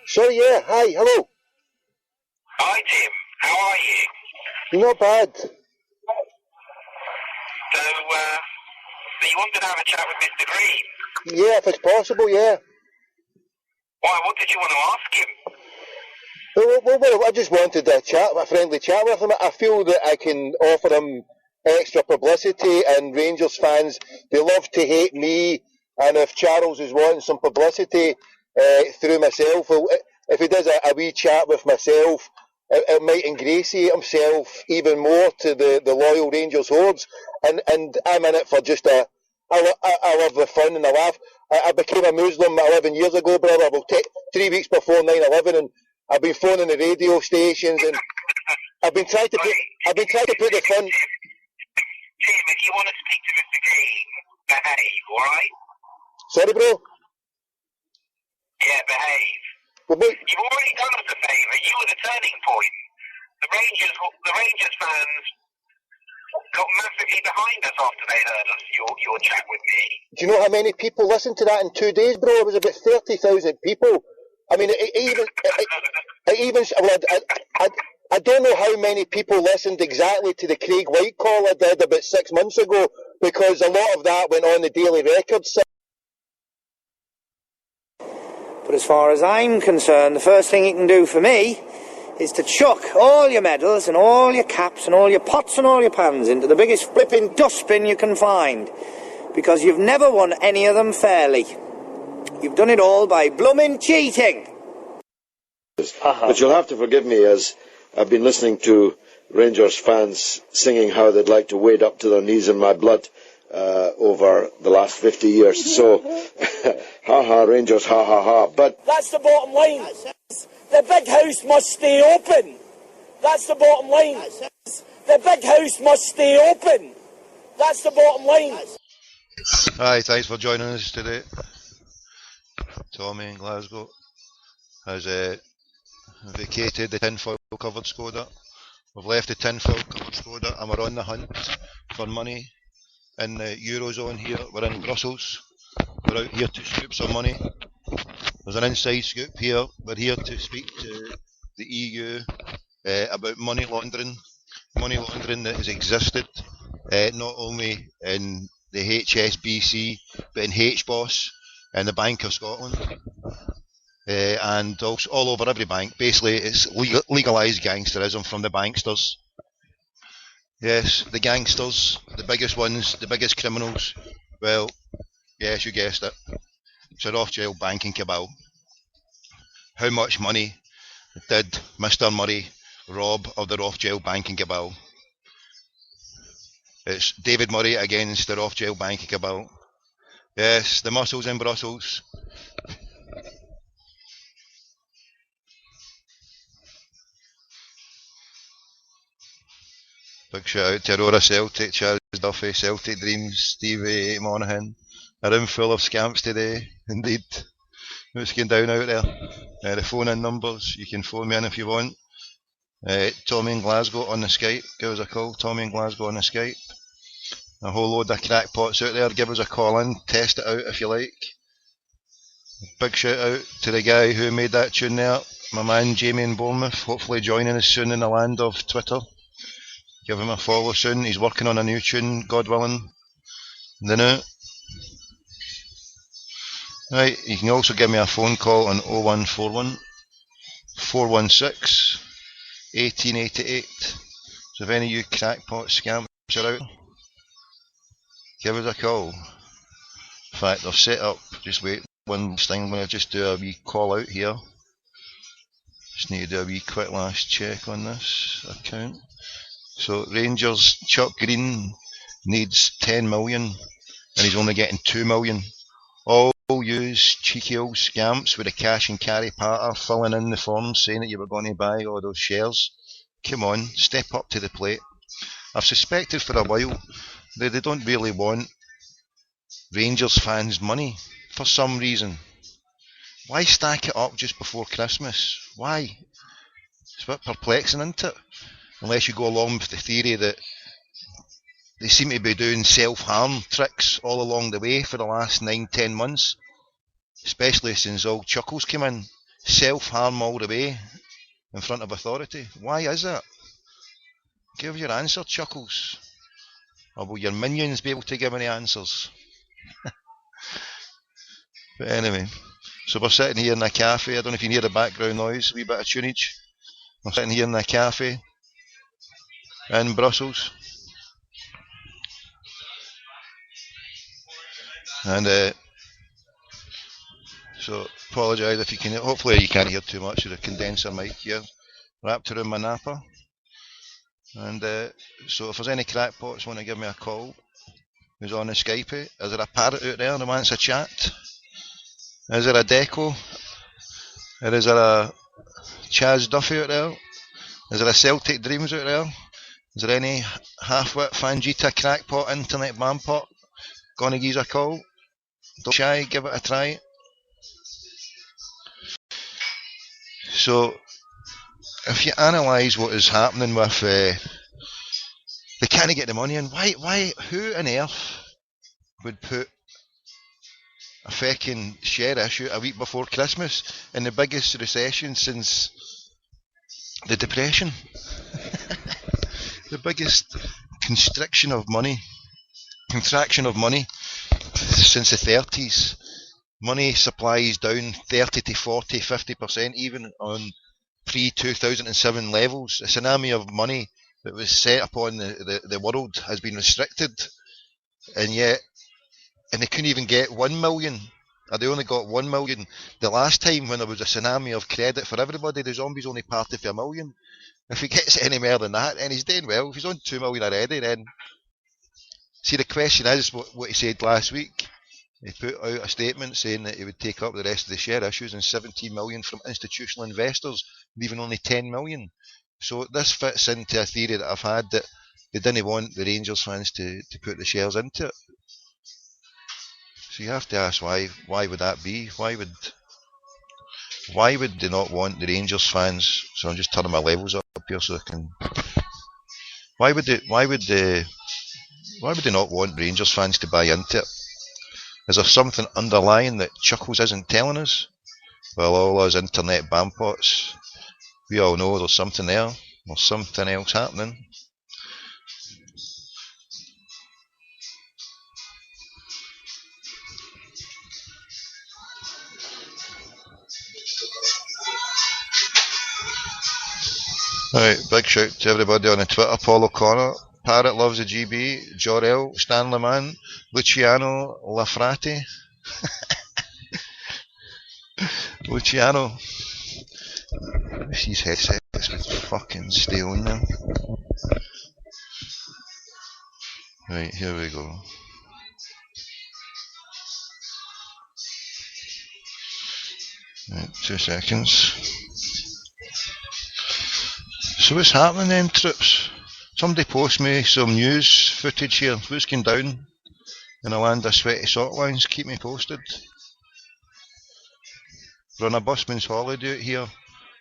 Sorry, yeah, hi, hello. Hi Tim, how are you? Not bad. So, you wanted to have a chat with Mr. Green? Yeah, if it's possible, yeah. Why, what did you want to ask him? Well, I just wanted a friendly chat with him. I feel that I can offer him extra publicity, and Rangers fans, they love to hate me, and if Charles is wanting some publicity through myself, well, if he does a wee chat with myself, it might ingratiate himself even more to the loyal Rangers hordes, and I'm in it for just I love the fun and the laugh. I became a Muslim 11 years ago, brother, well, 3 weeks before 9/11, and I've been phoning the radio stations, and I've been trying to put the fun. Tim, if you want to speak to Mr. Gies, behave, alright? Sorry, bro? Yeah, behave. Well, mate. You've already done us a favour. You were the turning point. The Rangers fans got massively behind us after they heard us, your chat with me. Do you know how many people listened to that in 2 days, bro? It was about 30,000 people. I mean, I don't know how many people listened exactly to the Craig White call I did about 6 months ago, because a lot of that went on the Daily Record. But as far as I'm concerned, the first thing you can do for me is to chuck all your medals and all your caps and all your pots and all your pans into the biggest flipping dustbin you can find, because you've never won any of them fairly. You've done it all by blooming cheating. But you'll have to forgive me, as I've been listening to Rangers fans singing how they'd like to wade up to their knees in my blood over the last 50 years. So, ha ha, Rangers, ha ha ha. But that's the bottom line. The big house must stay open. That's the bottom line. The big house must stay open. That's the bottom line. Hi, thanks for joining us today. Tommy in Glasgow has vacated the tinfoil covered Skoda. We've left the tinfoil covered Skoda and we're on the hunt for money in the Eurozone here. We're in Brussels. We're out here to scoop some money. There's an inside scoop here. We're here to speak to the EU about money laundering. Money laundering that has existed not only in the HSBC but in HBOS and the Bank of Scotland. And also all over every bank. Basically, it's legalised gangsterism from the banksters. Yes, the gangsters, the biggest ones, the biggest criminals. Well, yes, you guessed it. It's a Rothschild banking cabal. How much money did Mr. Murray rob of the Rothschild banking cabal? It's David Murray against the Rothschild banking cabal. Yes, the muscles in Brussels. Big shout out to Aurora Celtic, Charles Duffy, Celtic Dreams, Stevie Monaghan. A room full of scamps today, indeed. What's going down out there? The phone in numbers, you can phone me in if you want. Tommy in Glasgow on the Skype, give us a call. Tommy in Glasgow on the Skype. A whole load of crackpots out there, give us a call in, test it out if you like. Big shout out to the guy who made that tune there, my man Jamie in Bournemouth, hopefully joining us soon in the land of Twitter. Give him a follow soon, he's working on a new tune, God willing. Right, you can also give me a phone call on 0141 416 1888. So if any of you crackpot scams are out, give us a call. In fact, I've set up, just wait one thing, I'm going to just do a wee call out here. Just need to do a wee quick last check on this account. So Rangers, Chuck Green needs 10 million and he's only getting 2 million. All use cheeky old scamps with a cash and carry patter filling in the forms saying that you were going to buy all those shares. Come on, step up to the plate. I've suspected for a while that they don't really want Rangers fans' money for some reason. Why stack it up just before Christmas? Why? It's a bit perplexing, isn't it? Unless you go along with the theory that they seem to be doing self-harm tricks all along the way for the last 9-10 months, especially since old Chuckles came in. Self-harm all the way in front of authority. Why is that? Give your answer, Chuckles. Or will your minions be able to give any answers? But anyway, so we're sitting here in a cafe. I don't know if you can hear the background noise, a wee bit of tunage. We're sitting here in a cafe in Brussels. And so apologise if you can, hopefully you can't hear too much of the condenser mic here wrapped around my napper. And so if there's any crackpots want to give me a call, who's on the Skype, is there a parrot out there that wants a chat? Is there a Deco? Or is there a Chaz Duffy out there Is there a Celtic Dreams out there? Is there any half-wit Fangita crackpot internet bandpot? Gonna give a call? Don't shy, give it a try. So, if you analyse what is happening with, they can't get the money in. Who on earth would put a fucking share issue a week before Christmas in the biggest recession since the Depression? The biggest contraction of money since the 30s. Money supply is down 30 to 40, 50%, even on pre-2007 levels. A tsunami of money that was set upon the world has been restricted, and they couldn't even get 1 million, or they only got 1 million. The last time when there was a tsunami of credit for everybody, the zombies only parted for 1 million. If he gets any more than that, and he's doing well, if he's on 2 million already, then... See, the question is what he said last week. He put out a statement saying that he would take up the rest of the share issues and 17 million from institutional investors, leaving only 10 million. So this fits into a theory that I've had, that they didn't want the Rangers fans to put the shares into it. So you have to ask why would that be? Why would they not want the Rangers fans? So I'm just turning my levels up here so I can... Why would they not want Rangers fans to buy into it? Is there something underlying that Chuckles isn't telling us? Well, all us internet bandpots, we all know there's something there. There's something else happening. Alright, big shout to everybody on the Twitter. Paul O'Connor, Parrot loves the GB, Jor-El, Stanley Man, Luciano Lafrati. Luciano. These headsets would fucking stay on now. Right, here we go. Right, 2 seconds. So what's happening then, troops? Somebody post me some news footage here. What's going down in the land of sweaty sock lines? Keep me posted. We're on a busman's holiday out here.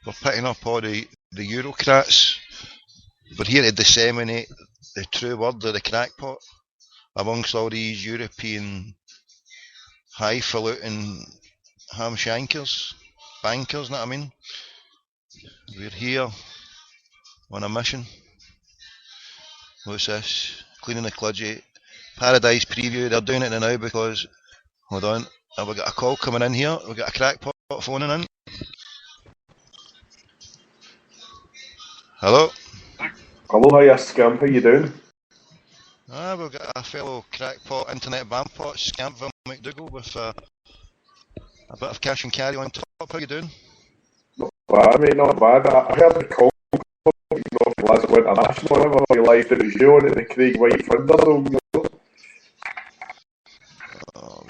We're picking up all the Eurocrats. We're here to disseminate the true word of the crackpot amongst all these European highfalutin hamshankers, bankers, know what I mean? We're here on a mission. What's this? Cleaning the Cludgy. Paradise preview. They're doing it now because... Hold on. Have we got a call coming in here? We've got a crackpot phoning in. Hello? Hello, hiya Scamp, how you doing? We've got a fellow crackpot internet bandpot, Scampville McDougall, with a bit of cash and carry on top. How you doing? Not bad, mate, not bad. I heard the call from Glasgow International, I never realised it was you on it, the Craig White Thunder.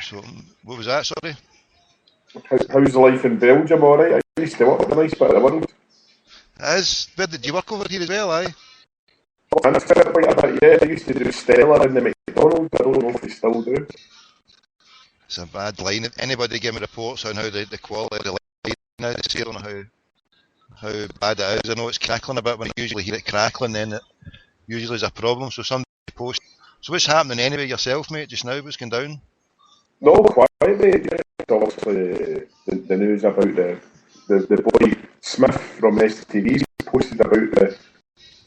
So, what was that, sorry? How's the life in Belgium, alright? I used to work in a nice bit of the world. Where did you work over here as well, aye? Oh, and I spent quite a bit, yeah. I used to do Stella in the McDonald's, I don't know if they still do. It's a bad line. Anybody give me reports on how the quality of the line is here, on how bad it is. I know it's crackling a bit. When I usually hear it crackling, then it usually is a problem. So somebody post. So what's happening anyway yourself, mate, just now? What's going down? No, quite, mate. Obviously, the news about the boy Smith from STV posted about the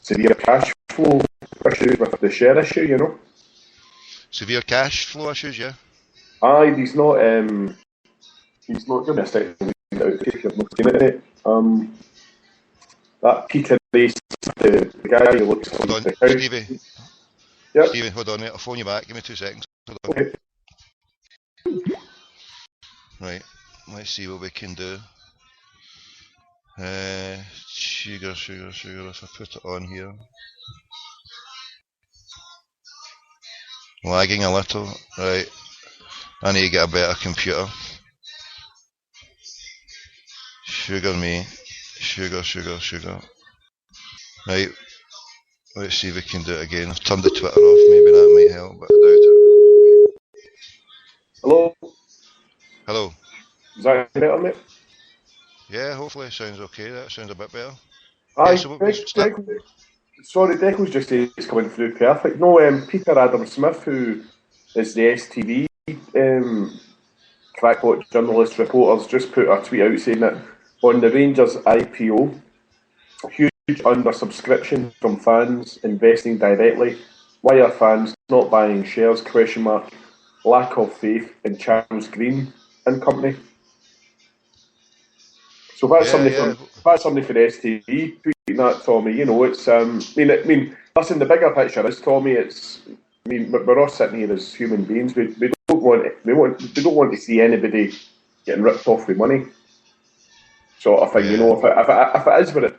severe cash flow issues with the share issue, you know. Severe cash flow issues, yeah. Aye, he's not going to stick out if you're not looking at it. That Peter Race, the guy who looks hold on, the house. Stevie. Yep. Stevie, hold on, mate. I'll phone you back. Give me 2 seconds. Hold on. Okay. Right, let's see what we can do. Sugar, if I put it on here. Lagging a little. Right, I need to get a better computer. Sugar me. Sugar. Right, let's see if we can do it again. I've turned the Twitter off, maybe that might help, but I doubt it. Hello? Hello. Is that better, mate? Yeah, hopefully it sounds okay. That sounds a bit better. Yeah, Aye, so what was sorry, Declan's just saying he's coming through perfect. No, Peter Adam Smith, who is the STV crackpot journalist reporters, just put a tweet out saying that on the Rangers IPO, huge undersubscription from fans investing directly. Why are fans not buying shares? Question mark. Lack of faith in Charles Green and company. So that's somebody for the STV tweeting that, Tommy. You know, it's I mean, listen. The bigger picture is, Tommy. It's we're all sitting here as human beings. We don't want to see anybody getting ripped off with money, sort of thing. Yeah. You know, if it is what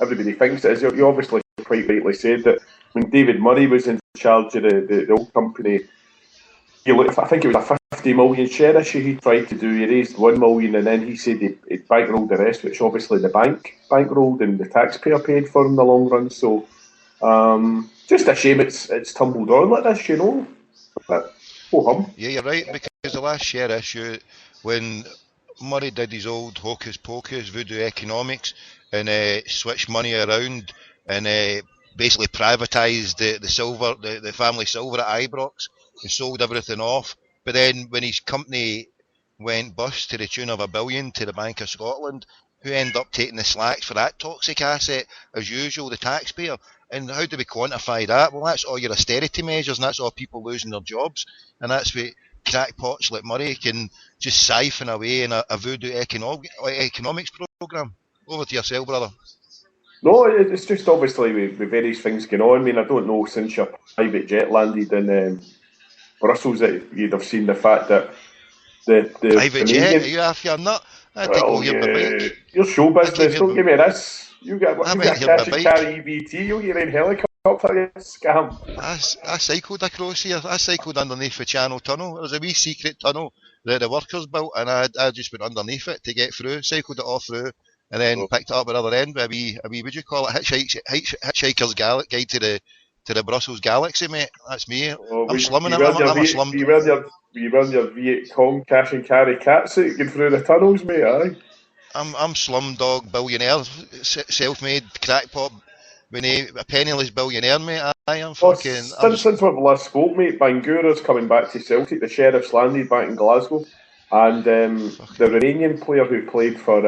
everybody thinks it is, you obviously quite rightly said that when David Murray was in charge of the old company, I think it was a 50 million share issue he tried to do. He raised 1 million and then he said he'd bankrolled the rest, which obviously the bank bankrolled and the taxpayer paid for in the long run. So just a shame it's tumbled on like this, you know. But ho-hum. Yeah, you're right, because the last share issue, when Murray did his old hocus pocus voodoo economics and switched money around and basically privatised the silver, the family silver at Ibrox and sold everything off. But then when his company went bust to the tune of $1 billion to the Bank of Scotland, who ended up taking the slacks for that toxic asset? As usual, the taxpayer. And how do we quantify that? Well, that's all your austerity measures, and that's all people losing their jobs. And that's what crackpots like Murray can just siphon away in a voodoo economics programme. Over to yourself, brother. No, it's just obviously with various things going on. I mean, I don't know, since your private jet landed in Brussels that you'd have seen the fact that the private jet? Are you after your nut? I take all your bike. Your show business, don't give me this. You got cash and carry EBT, you'll get in helicopter, scam. I cycled across here. I cycled underneath the Channel Tunnel. There was a wee secret tunnel that the workers built, and I just went underneath it to get through, cycled it all through, and then picked it up at the other end with a wee what do you call it, hitchhiker's guide to the Brussels galaxy, mate. That's me. I'm slumming it. I'm a slum. Were you wearing your Viet Cong cash and carry catsuit going through the tunnels, mate, aye? I'm slumdog billionaire, self-made crackpot, a penniless billionaire, mate. I am fucking. Since we've last spoke, mate, Bangura's coming back to Celtic. The Sheriff's landed back in Glasgow, and the Romanian player who played for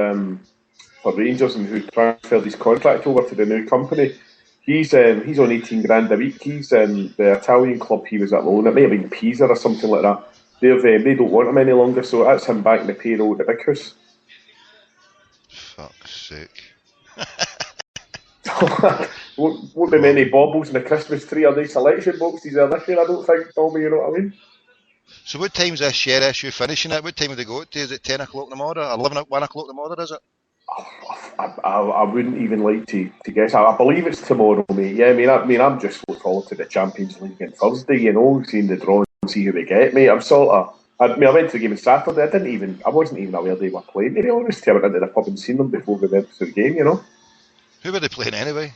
Rangers and who transferred his contract over to the new company, he's on 18 grand a week. He's the Italian club he was at loan. It may have been Pisa or something like that. They don't want him any longer, so that's him back in the payroll at the big house. Fuck's sake. won't be many baubles in the Christmas tree or the selection boxes there this year, I don't think, Tommy, you know what I mean? So what time's this share issue finishing at? What time do they go to? Is it 10 o'clock in the morning? Or 1 o'clock in the morning, is it? I wouldn't even like to guess. I believe it's tomorrow, mate. Yeah, I mean, I'm just looking forward to the Champions League on Thursday, you know, seeing the draw and see who they get, mate. I went to the game on Saturday. I wasn't even aware they were playing. To be honest, I went into the pub and seen them before we went to the game, you know. Who were they playing anyway?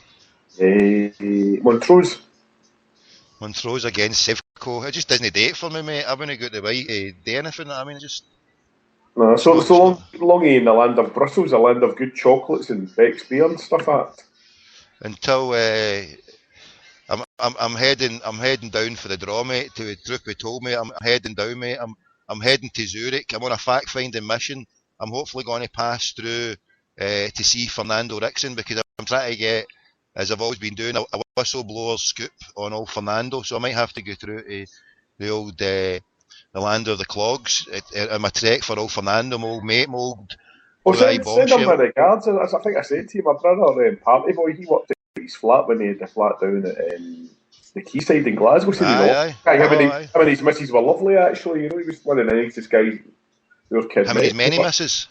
Montrose. Montrose against Sevco. It just doesn't date for me, mate. I wouldn't got the right to do anything. I mean, just. No, so long in the land of Brussels, a land of good chocolates and Beck's beer and stuff like that. Until I'm heading down for the draw, mate. To the truth be told, mate, I'm heading down, mate. I'm heading to Zurich. I'm on a fact-finding mission. I'm hopefully going to pass through to see Fernando Rickson, because I'm trying to get, as I've always been doing, a whistleblower scoop on old Fernando. So I might have to go through to the old the land of the clogs in my trek for old Fernando, my old mate, my old. Send him my regards. As I think I said to you, my brother, Party Boy, he worked at his flat when he had the flat down at the Quayside in Glasgow. So him and his missus were lovely, actually. You know, he was one of the nicest guys. Him and his many misses.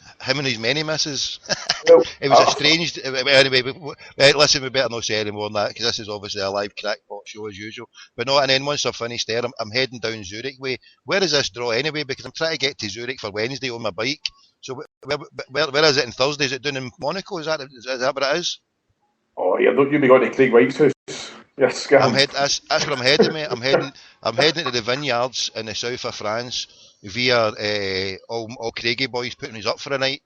Well, it was estranged. Anyway, listen, we better not say any more than that, because this is obviously a live crackpot show as usual. But no, and then once I've finished there, I'm heading down Zurich way. Where is this draw anyway? Because I'm trying to get to Zurich for Wednesday on my bike. So where is it on Thursday? Is it down in Monaco? Is that what it is? Oh, yeah, don't you be going to Craig White's house? You're scam. That's where I'm heading, mate. I'm heading to the vineyards in the south of France via all Craigie boys putting us up for a night.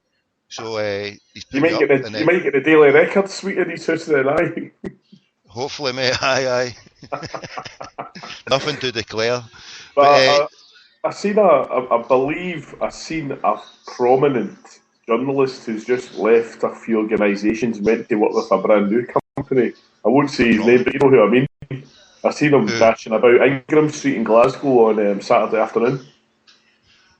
So he's You putting me might up, get and you might get the Daily Record suite in his house then, aye. hopefully, mate. Aye. Nothing to declare. But I believe I seen a prominent journalist who's just left a few organisations meant to work with a brand new company. I won't say his name, but you know who I mean. I seen him dashing about Ingram Street in Glasgow on Saturday afternoon.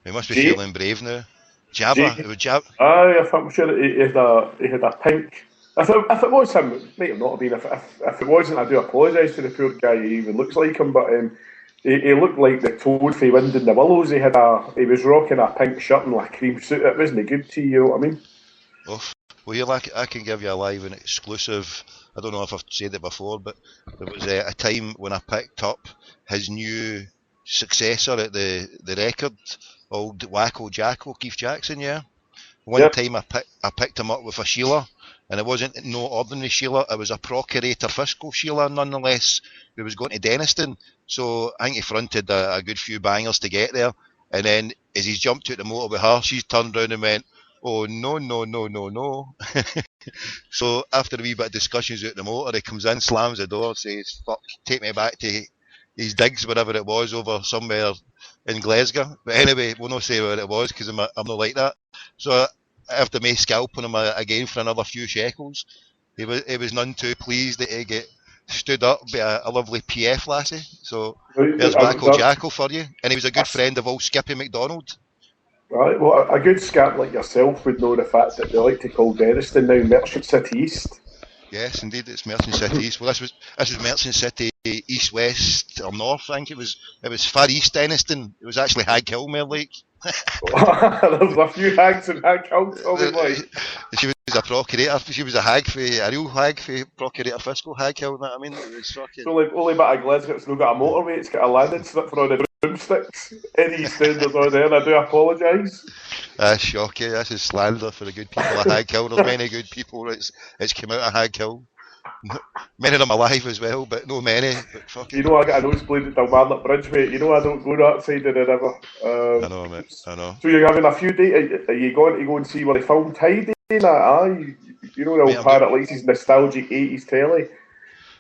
He must be feeling brave now. Jabba. Aye, I'm sure he had a pink. If it was him, it might have not been. If it wasn't, I do apologise to the poor guy. He even looks like him, but he looked like the toad from Wind in the Willows. He was rocking a pink shirt and like a cream suit. It wasn't good to you, know what I mean? Oh, well, I can give you a live and exclusive. I don't know if I've said it before, but there was a time when I picked up his new successor at the record, old Wacko Jacko, Keith Jackson, yeah. One time I picked him up with a Sheila, and it wasn't no ordinary Sheila, it was a Procurator Fiscal Sheila nonetheless, who was going to Denniston. So I think he fronted a good few bangers to get there, and then as he's jumped out the motor with her, she's turned round and went, "Oh, no." So after a wee bit of discussions out the motor, he comes in, slams the door, says, "Fuck, take me back to his digs," wherever it was, over somewhere in Glasgow. But anyway, we'll not say where it was, because I'm not like that. So after me scalping him again for another few shekels, he was none too pleased that he get stood up by a lovely PF lassie. So there's Wacko Jacko for you. And he was a good friend of old Skippy McDonald. Right, well, a good scamp like yourself would know the fact that they like to call Denniston now Merchant City East. Yes, indeed, it's Merchant City East. Well, this was Merchant City East, West, or North. I think it was far east Denniston. It was actually Hag Hill, more like. There's a few hags in Hag Hill, probably. She was a procurator. She was a real hag for Procurator Fiscal Hag Hill. That I mean, it was fucking. It's only bit of Glasgow. It's not got a motorway. It's got a landing strip for all the broomsticks. Any EastEnders on there, I do apologise. That's shocking. This is slander for the good people of Hag Hill. There's many good people that's come out of Hag Hill. Many of them alive as well, but no many. But fucking. You know, I got a nosebleed at Dalmarnock Bridge, mate. You know, I don't go that side of the river. I know, mate. I know. So you're having a few days. Are you going to go and see where they filmed Tidy? You know the old Parrot likes his nostalgic 80s telly.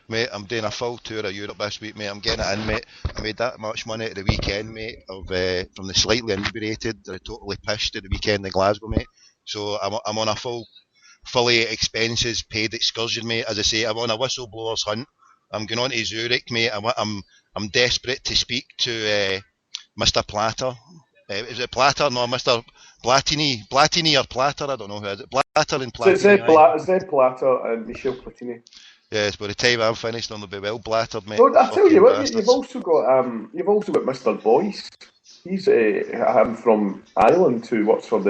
Mate, I'm doing a full tour of Europe this week, mate. I'm getting it in, mate. I made that much money at the weekend, mate, from the slightly inebriated, the totally pissed at the weekend in Glasgow, mate. So I'm on a fully expenses paid excursion, mate. As I say, I'm on a whistleblower's hunt. I'm going on to Zurich, mate. I'm desperate to speak to Mr. Platter. Is it Platter? No, Mr. Platini or Platter? I don't know who is it. Platter and Platini. So Zed Platter and Michel Platini. Yes, by the time I'm finished, I'll be well blattered, mate. No, I tell you what, you've also got Mr. Boyce. He's I'm from Ireland who works for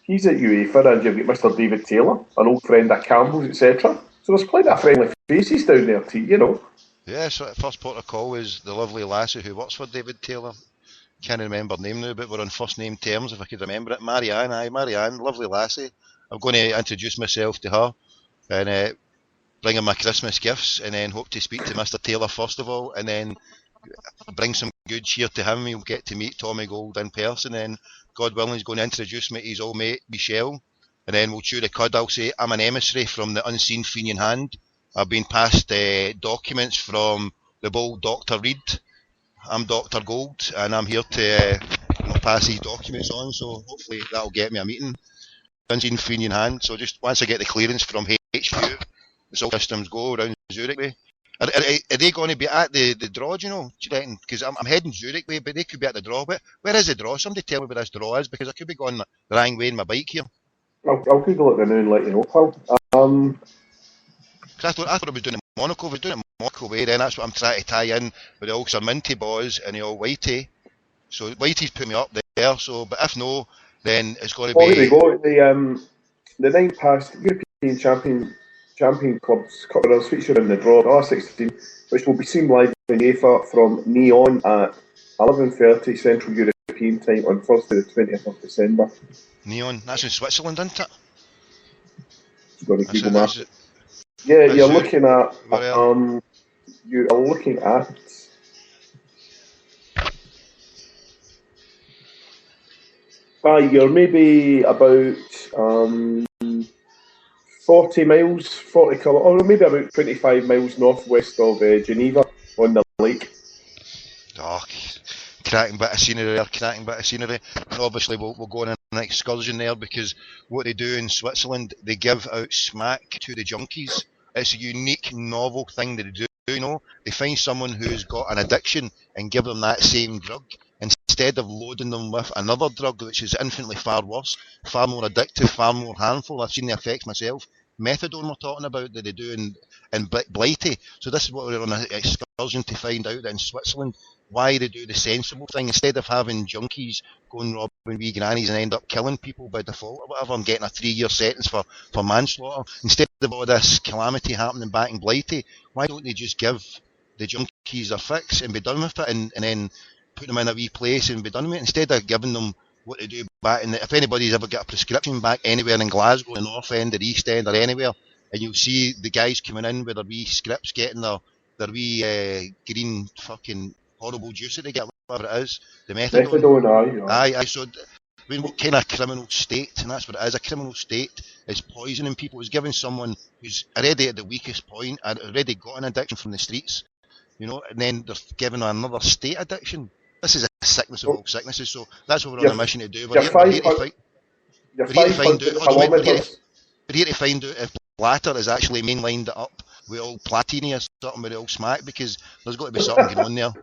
he's at UEFA, and you've got Mr. David Taylor, an old friend at Campbell's, etc. So there's plenty of friendly faces down there too, you know. Yeah, so first port of call was the lovely lassie who works for David Taylor. Can't remember her name now, but we're on first name terms if I could remember it. Marianne, lovely lassie. I'm going to introduce myself to her and bring her my Christmas gifts, and then hope to speak to Mr. Taylor first of all, and then bring some good cheer to him. We'll get to meet Tommy Gold in person, and God willing, he's going to introduce me to his old mate Michelle, and then we'll chew the cud. I'll say I'm an emissary from the unseen Fenian hand. I've been passed documents from the bold Dr. Reed. I'm Dr. Gold, and I'm here to pass these documents on, so hopefully that'll get me a meeting. Unseen Fenian hand, so just once I get the clearance from HQ, it's all systems go around Zurich way. Are they going to be at the draw, do you know? Do you reckon? Because I'm heading Zurich way, but they could be at the draw. But where is the draw? Somebody tell me where this draw is, because I could be going the wrong way in my bike here. I'll Google it now and let you know, pal. I thought I was doing it in Monaco. I was doing it in Monaco way, then that's what I'm trying to tie in with the old Sir Minty boys and the old Whitey. So Whitey's put me up there, so, but if no, then it's going to be... Oh, here we go. The 9 past European Champion Clubs Cup Winners feature in the draw R16, which will be seen live in UEFA from Neon at 11:30 Central European time on Thursday the 20th of December. Neon, that's in Switzerland, isn't it? You've got to Google Maps. Yeah, you're looking at. You are looking at. You're maybe about 40 miles, 40 kilometres, or maybe about 25 miles northwest of Geneva on the lake. Oh, cracking bit of scenery there, cracking bit of scenery. And obviously we'll go on an excursion there, because what they do in Switzerland, they give out smack to the junkies. It's a unique, novel thing that they do, you know. They find someone who's got an addiction and give them that same drug, instead of loading them with another drug which is infinitely far worse, far more addictive, far more harmful. I've seen the effects myself. Methadone we're talking about that they do in Blighty. So this is what we're on an excursion to find out, that in Switzerland, why they do the sensible thing, instead of having junkies going robbing wee grannies and end up killing people by default or whatever, and getting a 3-year sentence for manslaughter. Instead of all this calamity happening back in Blighty, why don't they just give the junkies their fix and be done with it, and then put them in a wee place and be done with it, instead of giving them what they do back in if anybody's ever got a prescription back anywhere in Glasgow, the North End or East End or anywhere, and you'll see the guys coming in with their wee scripts, getting their wee green fucking horrible juice that they get, whatever it is, the methadone. Aye. So, I mean, what kind of criminal state, and that's what it is, a criminal state is poisoning people, is giving someone who's already at the weakest point, already got an addiction from the streets, you know, and then they're giving another state addiction. This is a sickness of all sicknesses, so that's what we're on a mission to do. We're here to find out if Blatter is actually mainlined it up with all Platini or something with all smack, because there's got to be something going on there.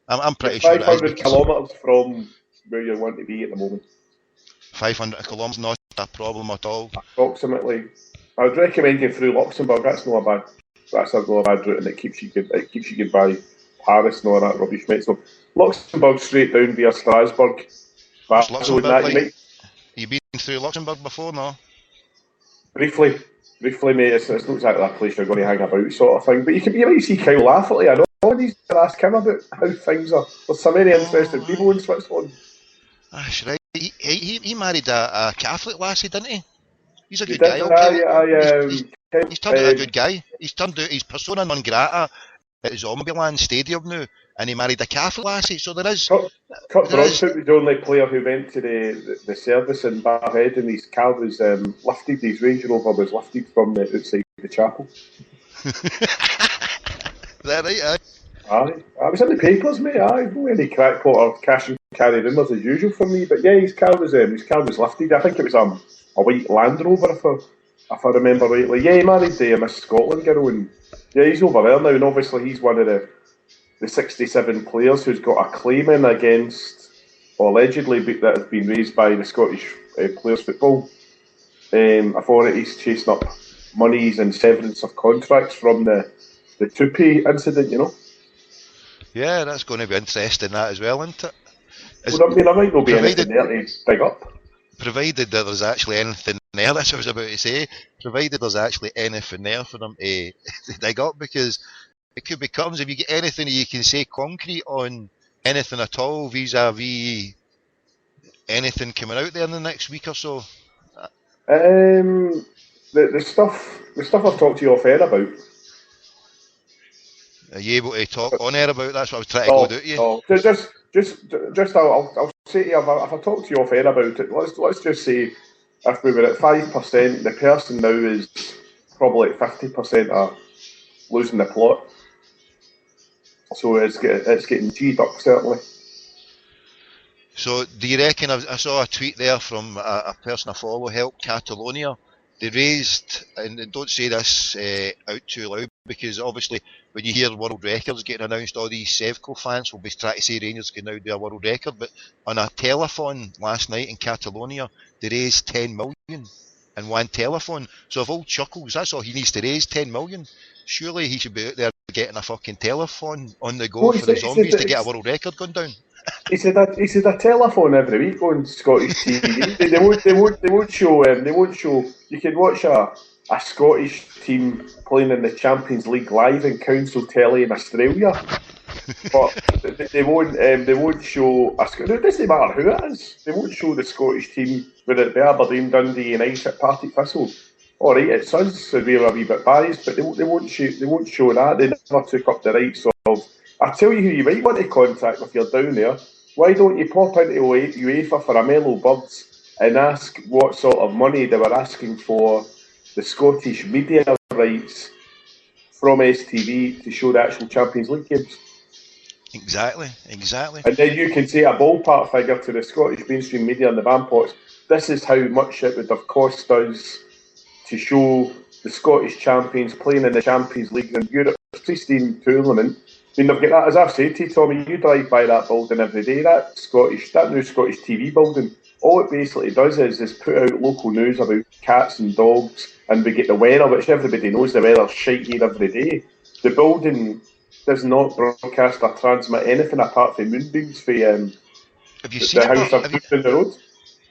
I'm pretty sure it is. 500 kilometres from where you want to be at the moment. 500 kilometres, not a problem at all. Approximately. I would recommend going through Luxembourg. That's not a bad route, and it keeps you good by Paris and all that rubbish, mate. So Luxembourg straight down via Strasbourg. You've been through Luxembourg before, no? Briefly, mate. It's not exactly a place you're going to hang about, sort of thing. But you might see Kyle Lafferty. I know. I need to ask him about how things are. There's so many interesting people in Switzerland. That's right. He married a Catholic lassie, didn't he? He's a good guy. He's turned out a good guy. He's turned out his persona non grata at Zombieland Stadium now, and he married a Catholic lassie. So there is. Kurt Broadfoot was the only player who went to the service in Barhead, and his car was lifted. His Range Rover was lifted from the outside the chapel. Is that right? Aye, I was in the papers, mate. Aye, no any crackpot or cash and carry rumours as usual for me. But yeah, his car was lifted. I think it was a white Land Rover, if I remember rightly. Yeah, he married a Miss Scotland girl, and yeah, he's over there now. And obviously, he's one of the 67 players who's got a claim in against, or allegedly that has been raised by the Scottish Players Football authorities, chasing up monies and severance of contracts from the Tupi incident, you know. Yeah, that's going to be interesting, that as well, isn't it? Well, I mean, there might not be anything there to dig up. Provided that there's actually anything there, that's what I was about to say. Provided there's actually anything there for them to dig up, because it could be comes if you get anything you can say concrete on anything at all vis-a-vis anything coming out there in the next week or so. The stuff I've talked to you off air about. Are you able to talk on air about? That's what I was trying to go to you. Oh, just I'll say to you, if I talk to you off air about it, let's just say if we were at 5%, the person now is probably at 50% of losing the plot. So it's getting G'd up, certainly. So do you reckon, I saw a tweet there from a person I follow, Help Catalonia. They raised, and don't say this out too loud, because obviously when you hear world records getting announced, all these Sevco fans will be trying to say Rangers can now do a world record, but on a telethon last night in Catalonia, they raised 10 million in one telethon. So if old Chuckles, that's all he needs to raise, 10 million. Surely he should be out there getting a fucking telethon on the go for the zombies to get a world record going down. He said a telephone every week on Scottish TV. they won't show. You can watch a Scottish team playing in the Champions League live in Council Telly in Australia, but they won't show. It doesn't matter who it is. They won't show the Scottish team, whether it be Aberdeen, Dundee, United, Partick Thistle, all right, it's us, so we're a wee bit biased, but they won't show that. They never took up the rights of. I tell you who you might want to contact if you're down there. Why don't you pop into UEFA for a Mellow Birds and ask what sort of money they were asking for the Scottish media rights from STV to show the actual Champions League games? Exactly. And then you can say a ballpark figure to the Scottish mainstream media and the Bampots. This is how much it would have cost us to show the Scottish champions playing in the Champions League and Europe's pristine tournament. I mean, they've got that, as I've said to you, Tommy, you drive by that building every day, that new Scottish TV building. All it basically does is put out local news about cats and dogs, and we get the weather, which everybody knows the weather's shite here every day. The building does not broadcast or transmit anything apart from moonbeams for have you seen the house I've put down the road.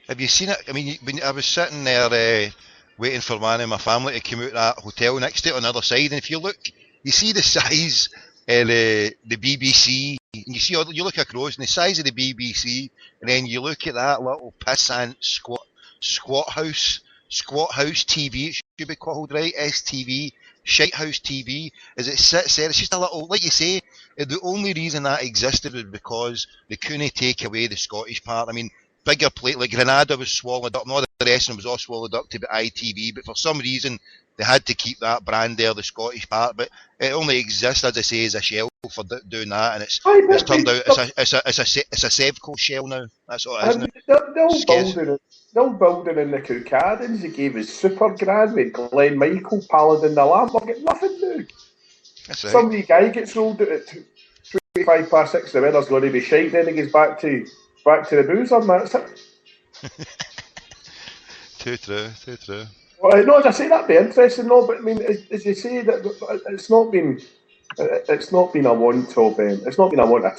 Have you seen it? I mean, when I was sitting there waiting for one of my family to come out of that hotel next to it on the other side, and if you look, you see the size of the BBC, and you look across, and the size of the BBC, and then you look at that little pissant squat house TV, it should be called, right? STV, shite house TV, as it sits there. It's just a little, like you say, the only reason that existed was because they couldn't take away the Scottish part. I mean, bigger plate, like Granada was swallowed up, and all the rest of them was all swallowed up to be ITV, but for some reason they had to keep that brand there, the Scottish part, but it only exists, as I say, as a shell for doing that, and it's turned out it's a Sevco shell now. That's all it is now. They're building in the Cowcardins. He gave us super grand with Glenn Michael, Paladin the Lamb. I've got nothing new. That's right. Some wee guy gets rolled out at 25 past 6, the weather's going to be shite, then he goes back to the boozer, and that's it. Too true. Well, no, as I say, that'd be interesting, no, but I mean, as you say, that it's not been a want of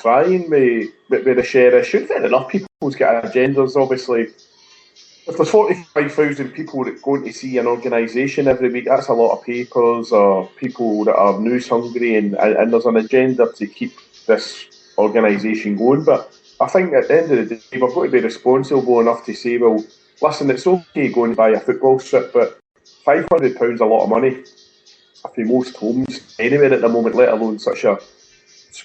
trying with the share issue. Fair enough, people's got agendas, obviously. If there's 45,000 people that go to see an organisation every week, that's a lot of papers or people that are news hungry, and there's an agenda to keep this organisation going. But I think at the end of the day, we've got to be responsible enough to say, well, listen, it's okay going to buy a football strip, but £500 is a lot of money for most homes anywhere at the moment, let alone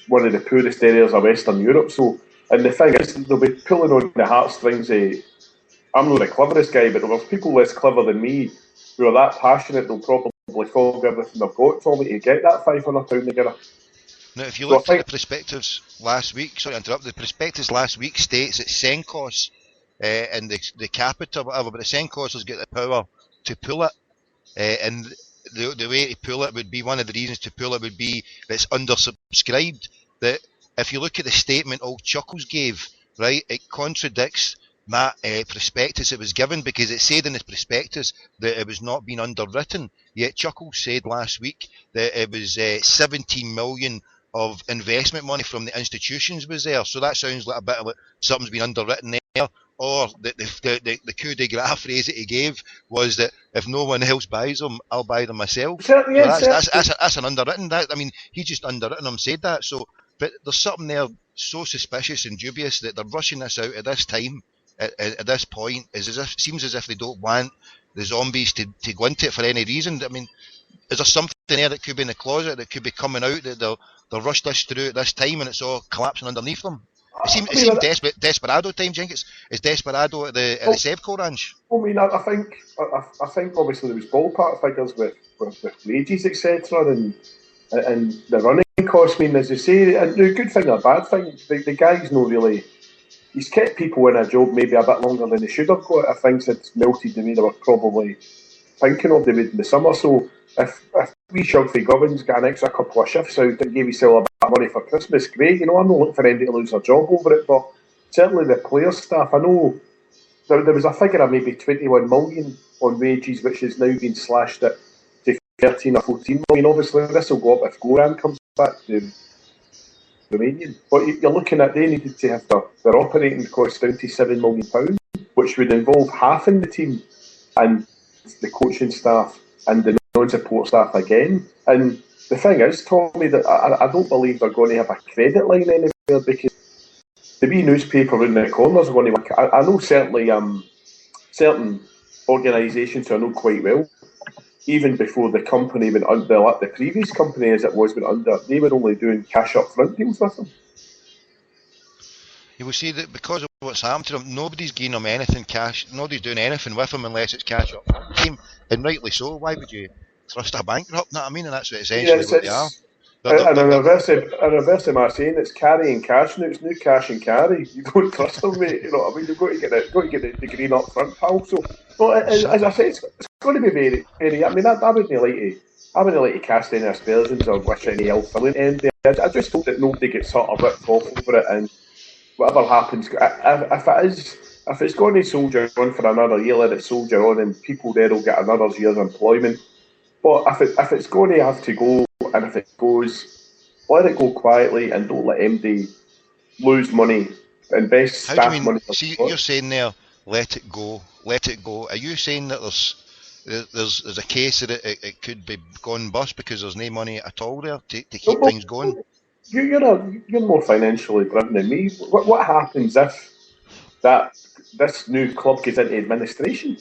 one of the poorest areas of Western Europe. So, and the thing is, they'll be pulling on the heartstrings. I'm not the cleverest guy, but there's people less clever than me who are that passionate, they'll probably flog everything they've got for me to get that £500 together. Now, if you look at the prospectus last week, sorry to interrupt, the prospectus last week states that Senkos in the capital, whatever, but the Senkos has got the power to pull it, and the way to pull it would be, one of the reasons to pull it would be that it's undersubscribed. That if you look at the statement old Chuckles gave, right, it contradicts that prospectus it was given, because it said in the prospectus that it was not being underwritten, yet Chuckles said last week that it was 17 million of investment money from the institutions was there. So that sounds like a bit like something's been underwritten there. Or the coup de grace phrase that he gave was that if no one else buys them, I'll buy them myself. Certainly, that's an underwritten. I mean, he just underwritten them, said that. So, but there's something there so suspicious and dubious that they're rushing this out at this time, at this point. Seems as if they don't want the zombies to go into it for any reason. I mean, is there something there that could be in the closet that could be coming out that they'll rush this through at this time and it's all collapsing underneath them? It seemed desperado time, Jink. It's desperado at the Sevco ranch. I mean, I think obviously there was ballpark figures with wages, etc., and the running costs. I mean, as you say, a good thing or a bad thing, the guy's not really. He's kept people in a job maybe a bit longer than they should have got. I think it's melted the way they were probably thinking of the in the summer. So if we Shugfie Gubbins got an extra couple of shifts out and gave himself a bit of money for Christmas, great. You know, I'm not looking for anybody to lose their job over it, but certainly the players' staff, I know there was a figure of maybe 21 million on wages, which has now been slashed to 13 or 14 million. Obviously, this will go up if Goran comes back to Romanian. But you're looking at, they needed to have their operating costs down to £7 million, which would involve half in the team and the coaching staff and the non-support staff again. And the thing is, Tommy, that I don't believe they're going to have a credit line anywhere, because the wee newspaper in the corners are going to work. I know certainly certain organisations who I know quite well even before the company went under, the previous company as it was went under, they were only doing cash up front deals with them. You will see that because of what's happened to them, nobody's giving them anything cash. Nobody's doing anything with them unless it's cash up front. And rightly so. Why would you trust a bankrupt? Know what I mean? And that's what essentially what they are. And in reverse of my saying, it's carrying cash now. It's new cash and carry. You don't trust them, mate. You know what I mean? You've got to get the green up front, pal. So, as I say, it's going to be very, very. I mean, I wouldn't like to cast any aspersions or wish any ill feeling end there. I just hope that nobody gets sort of ripped off over it, and whatever happens, if it's going to soldier on for another year, let it soldier on, and people there will get another year's employment. But if it's going to have to go, and if it goes, let it go quietly and don't let MD lose money, invest staff money. See, you're saying there, let it go. Are you saying that there's a case that it could be gone bust because there's no money at all there to keep things going? You're more financially driven than me. What happens if this new club gets into administration?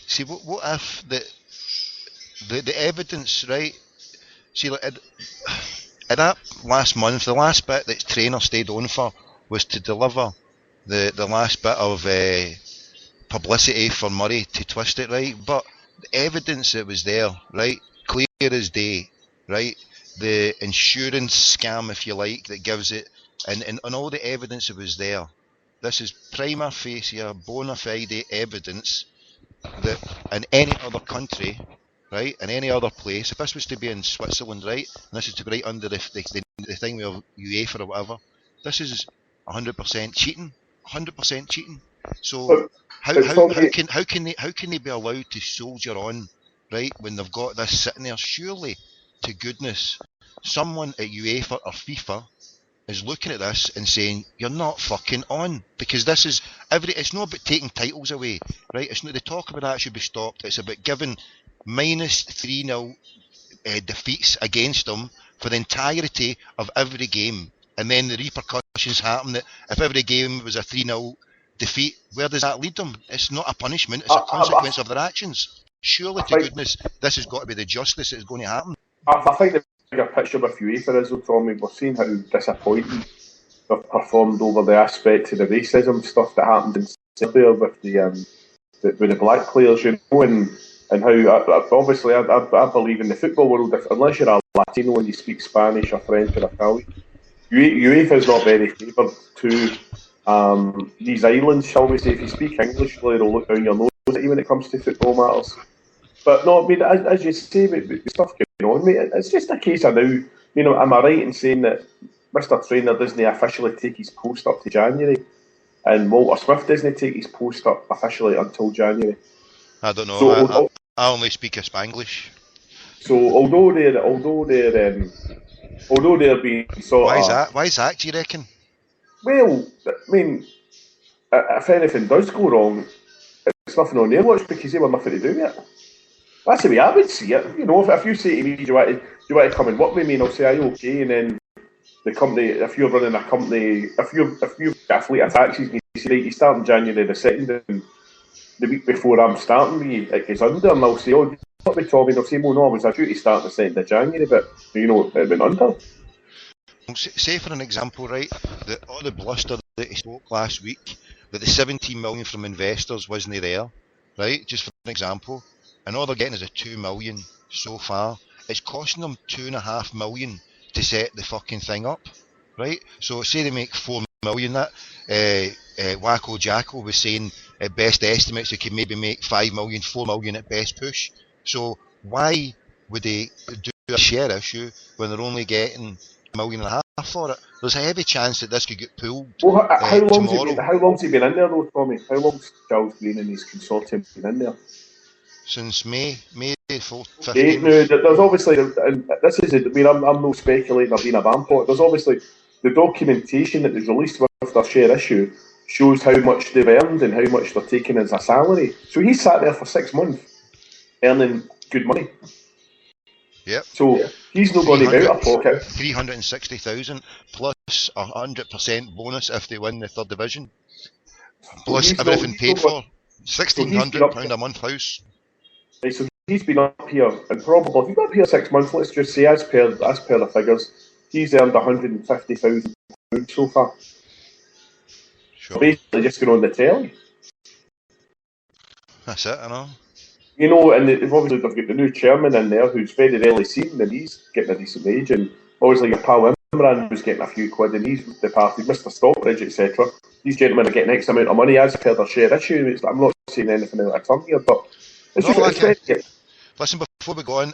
See, what if the evidence, right? See, like, at that last month, the last bit that Trainer stayed on for was to deliver the last bit of publicity for Murray to twist it, right? But the evidence that was there, right, clear as day, right? The insurance scam, if you like, that gives it, and all the evidence that was there. This is prima facie, bona fide evidence that in any other country, right, in any other place, if this was to be in Switzerland, right, and this is to be right under the thing with UEFA or whatever, this is 100% cheating, 100% cheating. So how can they be allowed to soldier on, right, when they've got this sitting there? Surely, to goodness, someone at UEFA or FIFA is looking at this and saying, you're not fucking on, because this is it's not about taking titles away, right? It's not, the talk about that should be stopped. It's about giving minus 3-0 defeats against them for the entirety of every game, and then the repercussions happen that if every game was a 3-0 defeat, where does that lead them? It's not a punishment, it's a consequence of their actions. Surely, to goodness, this has got to be the justice that is going to happen. I think the bigger picture with UEFA is, though, Tommy, we're seeing how disappointing they've performed over the aspect of the racism stuff that happened in Serbia with the black players, you know, and how obviously I believe in the football world, unless you're a Latino and you speak Spanish or French or Italian, UEFA is not very favoured to these islands, shall we say. If you speak English, they'll look down your nose at you when it comes to football matters. But no, I mean, as you say, with stuff going on, mate, it's just a case of now, you know, am I right in saying that Mr. Trainer doesn't officially take his post up to January, and Walter Smith doesn't take his post up officially until January? I don't know. So, I only speak a Spanglish. So although they're being sort Why is of... that? Why is that, do you reckon? Well, I mean, if anything does go wrong, it's nothing on their watch because they were nothing to do with it. That's the way I would see it. You know, if you say to me, do you want to come and work with me? And I'll say, are you okay? And then the company, if you're running a company, if you've got a fleet of taxis, and you say, right, you start on January the 2nd, and the week before I'm starting with you, it goes under, and I'll say, oh, what with Tommy? And I'll say, well, no, I was due to start the 2nd of January, but, you know, it went under. Say, for an example, right, that all the bluster that he spoke last week, that the 17 million from investors wasn't there, right, just for an example, and all they're getting is a 2 million so far. It's costing them 2.5 million to set the fucking thing up, right? So say they make 4 million. That Wacko Jacko was saying at best estimates they could maybe make 5 million, 4 million at best push. So why would they do a share issue when they're only getting 1.5 million for it? There's a heavy chance that this could get pulled tomorrow. How long's he been in there though, Tommy? How long's Charles Green and his consortium been in there? Since May 15th. There's obviously, and this is, I mean, I'm no speculating or being a vampire. There's obviously the documentation that was released with their share issue shows how much they've earned and how much they're taking as a salary. So he sat there for 6 months earning good money. Yep. So he's not going to be out of pocket. 360,000 plus 100% bonus if they win the third division. Plus everything paid for. £1,600 a month house. Right, so he's been up here, and probably, if he's been up here 6 months, let's just say, as per the figures, he's earned £150,000 so far. Sure. Basically just going on the telly. That's it, I know. You know, and obviously they've got the new chairman in there who's very rarely seen, and he's getting a decent wage, and obviously your pal Imran who's getting a few quid, and he's departed, Mr. Stockbridge, etc. These gentlemen are getting X amount of money as per their share issue. I'm not saying anything out of turn here, but it's No, just very good. Listen, before we go on,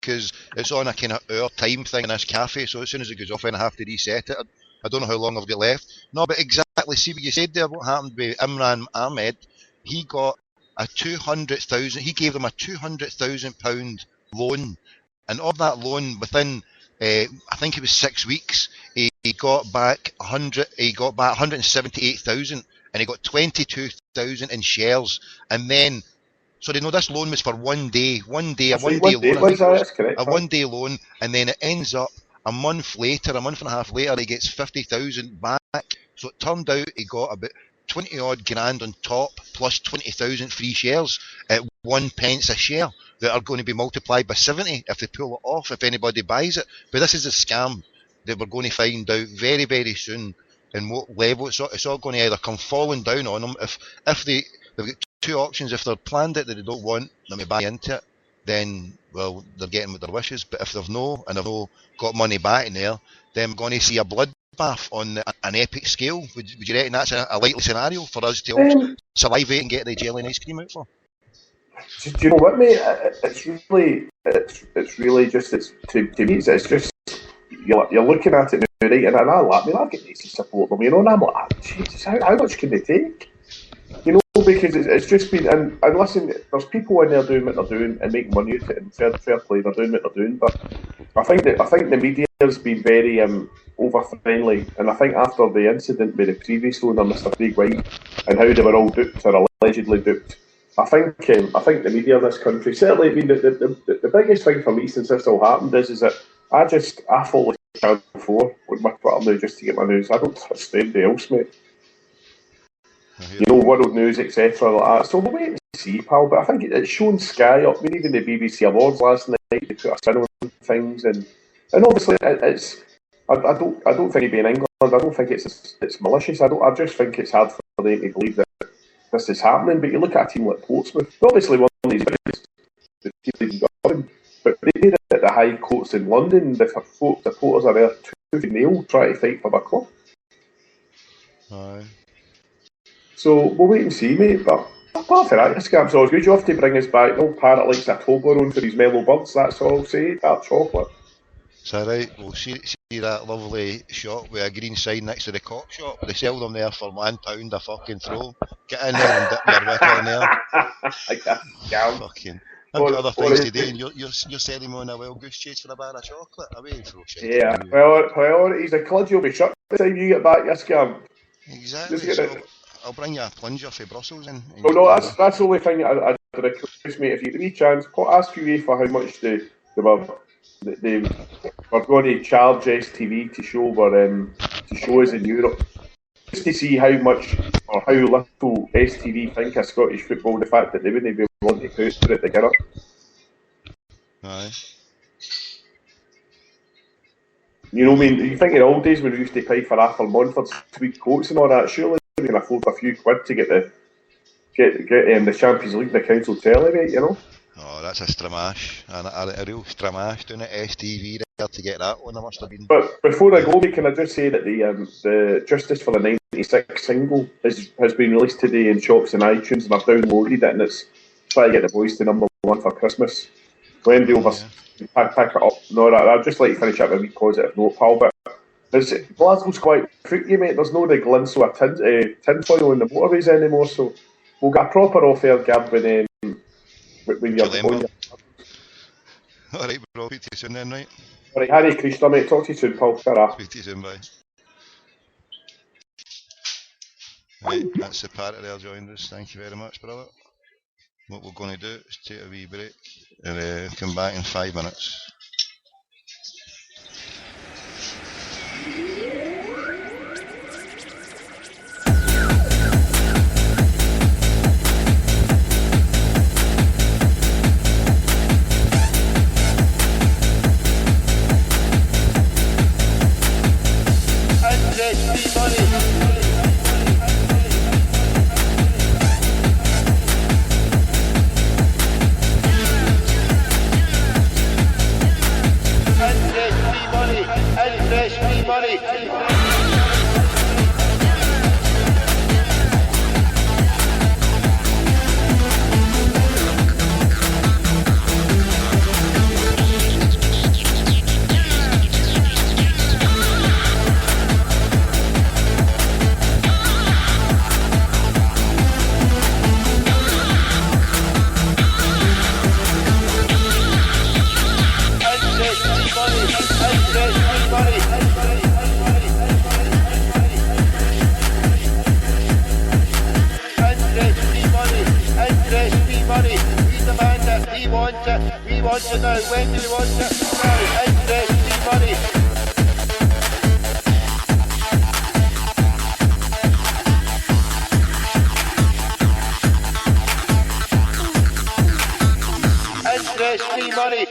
because it's on a kind of hour time thing in this cafe, so as soon as it goes off, I have to reset it. I don't know how long I've got left. No, but exactly, see what you said there, what happened with Imran Ahmed, he got a 200,000, he gave them a £200,000 loan, and of that loan, within, I think it was 6 weeks, he got back 178,000, and he got 22,000 in shares, and then, sorry, no, this loan was for 1 day, a one day loan, a 1 day loan, and then it ends up a month and a half later, he gets 50,000 back. So it turned out he got about 20 odd grand on top, plus 20,000 free shares at 1 pence a share that are going to be multiplied by 70 if they pull it off, if anybody buys it. But this is a scam that we're going to find out very, very soon in what level it's all going to either come falling down on them. If they've got two options. If they've planned it that they don't want them to buy into it, then, well, they're getting with their wishes. But if they've no got money back in there, then we're going to see a bloodbath on an epic scale. Would you reckon that's a likely scenario for us to salivate and get the jelly and ice cream out for? Do you know what, mate? It's really just, to me, it's just, you're looking at it now, right? And I laugh, I've got to support them, you know, and I'm like, Jesus, how much can they take? You know, because it's just been, and listen, there's people in there doing what they're doing and making money out of it, and fair play, they're doing what they're doing, but I think the media has been very over-friendly, and I think after the incident with the previous owner, Mr. Craig White, and how they were all duped, or allegedly duped, I think the media in this country, certainly, I mean, the biggest thing for me since this all happened is that I follow Channel 4 with my Twitter now just to get my news. I don't trust anybody else, mate. You know, world news, etc. like that. So we'll wait and see, pal. But I think it's shown Sky up. I mean, even the BBC Awards last night, they put a spin on things, and obviously it's. I don't think it'd be in England. I don't think it's malicious. I just think it's hard for them to believe that this is happening. But you look at a team like Portsmouth, obviously one of these guys, the team but they did it at the High Courts in London. The supporters are there tooth and nail trying to fight for their club. Aye. So we'll wait and see, mate. But apart from that, this camp's always good. You have to bring us back. No parrot likes a Toblerone for his mellow birds. That's all I'll say. Dark chocolate. Is that right? We'll see that lovely shop with a green sign next to the cock shop. They sell them there for £1 a fucking throw. Get in there and dip your wick in there. Fucking. I've got other things to do, and you're selling me on a wild goose chase for a bar of chocolate. Away throw shit. Yeah, priorities. The cludge will be shut by the time you get back, you scam. Exactly. So I'll bring you a plunger for Brussels. No, that's the only thing I'd request, mate. If you get any chance, ask UEFA how much they were going to charge STV to show us in Europe, just to see how much or how little STV think of Scottish football. The fact that they wouldn't be wanting to put it together. Aye. You know, I mean, you think in old days when we used to pay for Arthur Montford's tweed coats and all that, surely we can afford a few quid to get the Champions League and the council telly, mate, you know? Oh, that's a stramash, a real stramash doing it, STV there to get that one, I must have been. But before I go, can I just say that the Justice for the 96 single has been released today in shops and iTunes, and I've downloaded it, and it's trying to get the boys to #1 for Christmas. Wendy over pack it up. No, I'd just like to finish up with a wee positive note, pal, but Glasgow's quite freaky, mate. There's no the glints of tinfoil in the motorways anymore, so we'll get a proper off-air gab when you're going. Alright, bro, speak to you soon then, right? Alright, Harry Christa, mate. Talk to you soon, pal. Speak to you soon, bye. Right, that's the parrot there joined us. Thank you very much, brother. What we're going to do is take a wee break and come back in 5 minutes. We want to know when do we want to know interest money. Interest money.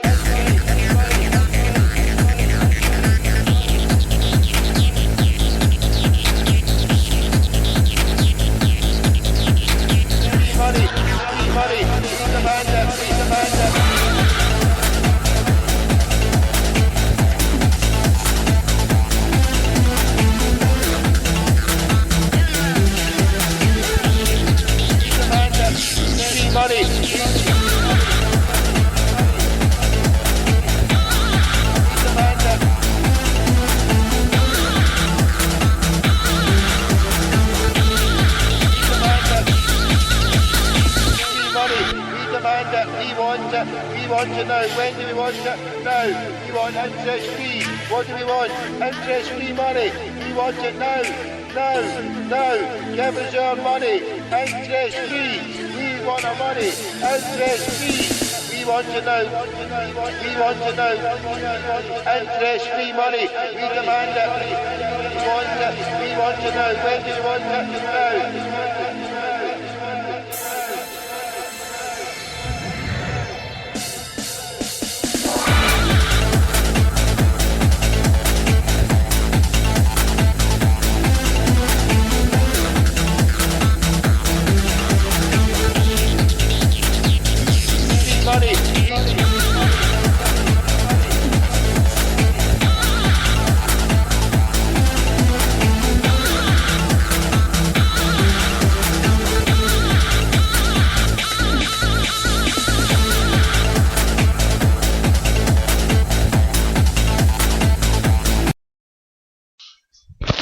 We want to know when do we want to know. We want interest free. What do we want? Interest free money. We want it now. No. Give us your money. Interest free. We want our money. Interest free. We want to know. We want to know. Interest free money. We demand it. We want to know. When do we want it? No.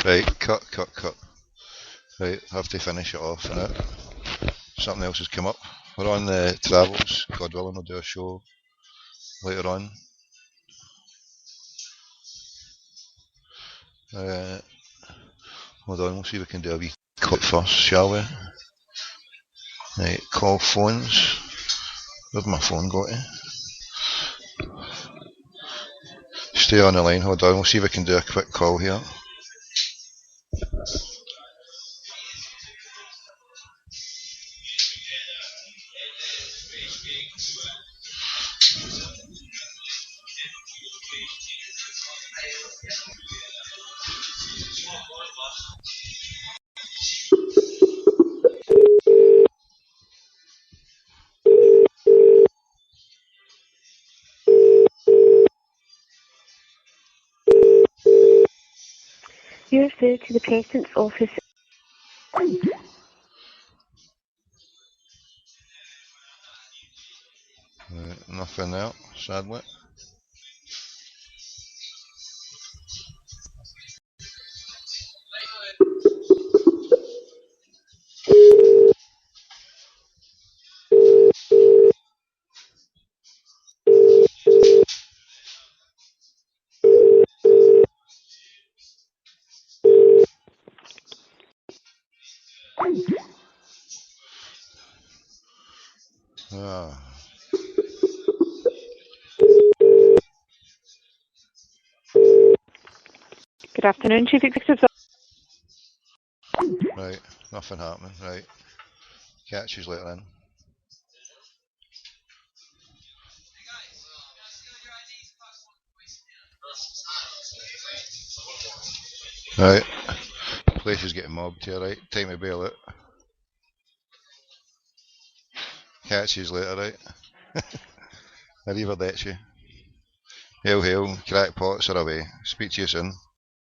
Right, cut. Right, have to finish it off now. Something else has come up. We're on the travels. God willing, we'll do a show later on. Hold on, we'll see if we can do a wee cut first, shall we? Right, call phones. Where's my phone got to? Stay on the line, hold on, we'll see if we can do a quick call here. You're through to the President's office. Nothing there, sadly. Good afternoon, Chief Executive. Right, nothing happening, right. Catch you later then. Right, place is getting mobbed here, right. Time to bail out. Catch you later, right. Arrivederci. Hail, crackpots are away. Speak to you soon.